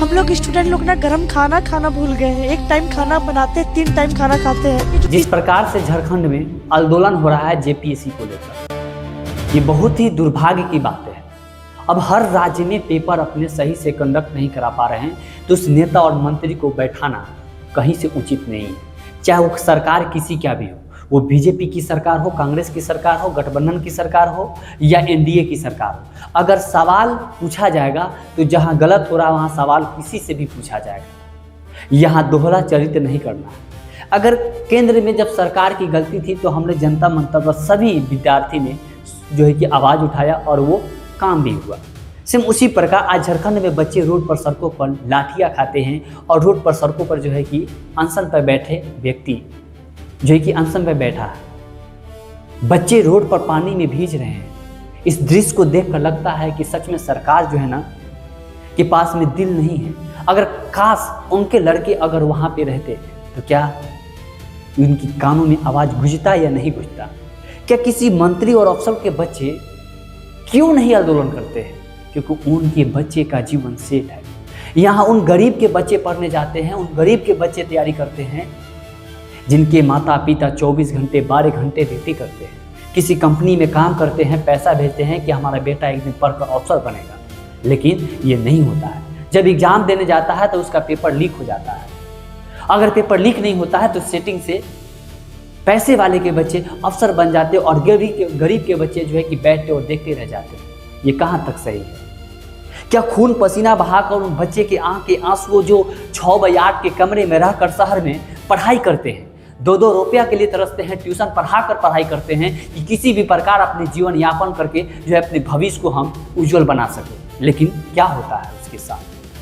हम लोग स्टूडेंट लोग ना गरम खाना खाना भूल गए हैं। एक टाइम खाना बनाते हैं, 3 टाइम खाना खाते हैं। जिस प्रकार से झारखंड में आंदोलन हो रहा है जेपीएससी को लेकर, ये बहुत ही दुर्भाग्य की बात है। अब हर राज्य में पेपर अपने सही से कंडक्ट नहीं करा पा रहे हैं, तो उस नेता और मंत्री को बैठाना कहीं से उचित नहीं है। चाहे वो सरकार किसी क्या भी हो, वो बीजेपी की सरकार हो, कांग्रेस की सरकार हो, गठबंधन की सरकार हो या एनडीए की सरकार हो, अगर सवाल पूछा जाएगा तो जहां गलत हो रहा है वहां सवाल किसी से भी पूछा जाएगा। यहाँ दोहरा चरित्र नहीं करना है। अगर केंद्र में जब सरकार की गलती थी तो हमने जनता मंत्र पर सभी विद्यार्थी ने जो है कि आवाज़ उठाया और वो काम भी हुआ। सेम उसी प्रकार आज झारखंड में बच्चे रोड पर, सड़कों पर लाठियाँ खाते हैं और रोड पर, सड़कों पर जो है कि अनशन पर बैठे व्यक्ति जो है कि अनशन पर बैठा है, बच्चे रोड पर पानी में भीज रहे हैं। इस दृश्य को देखकर लगता है कि सच में सरकार जो है ना के पास में दिल नहीं है। अगर काश उनके लड़के अगर वहाँ पे रहते तो क्या उनकी कानों में आवाज़ गूंजता या नहीं गूंजता? क्या किसी मंत्री और अफसर के बच्चे क्यों नहीं आंदोलन करते हैं? क्योंकि उनके बच्चे का जीवन सेट है। यहाँ उन गरीब के बच्चे पढ़ने जाते हैं, उन गरीब के बच्चे तैयारी करते हैं जिनके माता पिता 24 घंटे 12 घंटे ड्यूटी करते हैं, किसी कंपनी में काम करते हैं, पैसा भेजते हैं कि हमारा बेटा एक दिन पढ़कर अफसर बनेगा। लेकिन ये नहीं होता है। जब एग्जाम देने जाता है तो उसका पेपर लीक हो जाता है। अगर पेपर लीक नहीं होता है तो सेटिंग से पैसे वाले के बच्चे अफसर बन जाते और गरीब के बच्चे जो है कि बैठते और देखते रह जाते। ये कहाँ तक सही है? क्या खून पसीना बहाकर उन बच्चे के आंख के आंसू जो 6 बाई 8 के कमरे में रहकर शहर में पढ़ाई करते हैं, 2-2 रुपया के लिए तरसते हैं, ट्यूशन पढ़ाकर पढ़ाई करते हैं कि किसी भी प्रकार अपने जीवन यापन करके जो है अपने भविष्य को हम उज्जवल बना सकें। लेकिन क्या होता है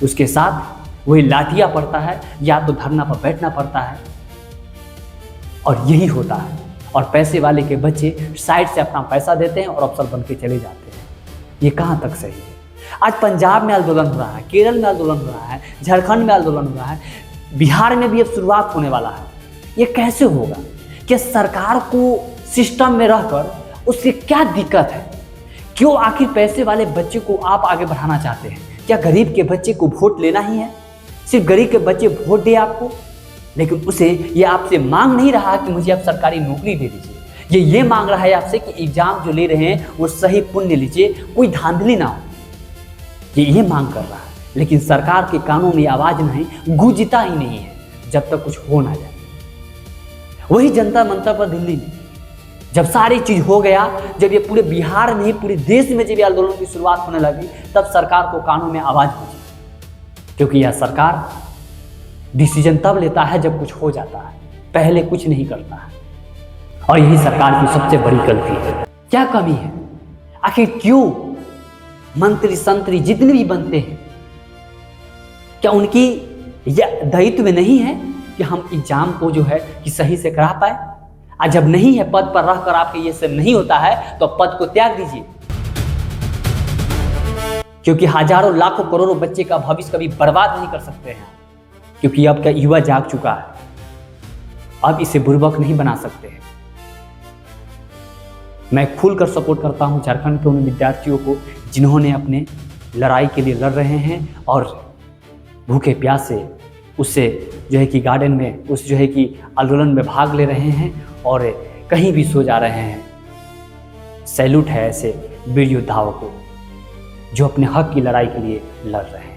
उसके साथ वही लाठियाँ पड़ता है, या तो धरना पर बैठना पड़ता है, और यही होता है। और पैसे वाले के बच्चे साइड से अपना पैसा देते हैं और अफसर बन के चले जाते हैं। ये कहाँ तक सही है? आज पंजाब में आंदोलन हो रहा है, केरल में आंदोलन हो रहा है, झारखंड में आंदोलन हो रहा है, बिहार में भी अब शुरुआत होने वाला है। ये कैसे होगा? क्या सरकार को सिस्टम में रहकर उससे क्या दिक्कत है? क्यों आखिर पैसे वाले बच्चे को आप आगे बढ़ाना चाहते हैं? क्या गरीब के बच्चे को वोट लेना ही है? सिर्फ गरीब के बच्चे वोट दे आपको, लेकिन उसे ये आपसे मांग नहीं रहा कि मुझे आप सरकारी नौकरी दे दीजिए। ये मांग रहा है आपसे कि एग्जाम जो ले रहे हैं वो सही पुण्य लीजिए, कोई धांधली ना हो। ये मांग कर रहा है, लेकिन सरकार के कानों में आवाज नहीं गूंजता ही नहीं है जब तक कुछ हो ना जाए। वही जनता मंत्र पर दिल्ली में जब सारी चीज हो गया, जब ये पूरे बिहार में ही पूरे देश में जब ये आंदोलन की शुरुआत होने लगी, तब सरकार को कानों में आवाज गूंजी। क्योंकि यह सरकार डिसीजन तब लेता है जब कुछ हो जाता है, पहले कुछ नहीं करता है। और यही सरकार की सबसे बड़ी गलती है। क्या कमी है? आखिर क्यों मंत्री संतरी जितने भी बनते हैं, क्या उनकी यह दायित्व में नहीं है कि हम एग्जाम को जो है कि सही से करा पाए? आज जब नहीं है, पद पर रहकर आपके ये सब नहीं होता है, तो पद को त्याग दीजिए। क्योंकि हजारों लाखों करोड़ों बच्चे का भविष्य कभी बर्बाद नहीं कर सकते हैं। क्योंकि अब का युवा जाग चुका है, अब इसे बुर्बक नहीं बना सकते हैं। मैं खुलकर सपोर्ट करता हूं झारखंड के उन विद्यार्थियों को जिन्होंने अपने लड़ाई के लिए लड़ रहे हैं और भूखे प्यासे उससे जो है कि गार्डन में उस जो है कि आंदोलन में भाग ले रहे हैं और कहीं भी सो जा रहे हैं। सैल्यूट है ऐसे वीर योद्धाओं को जो अपने हक की लड़ाई के लिए लड़ रहे हैं।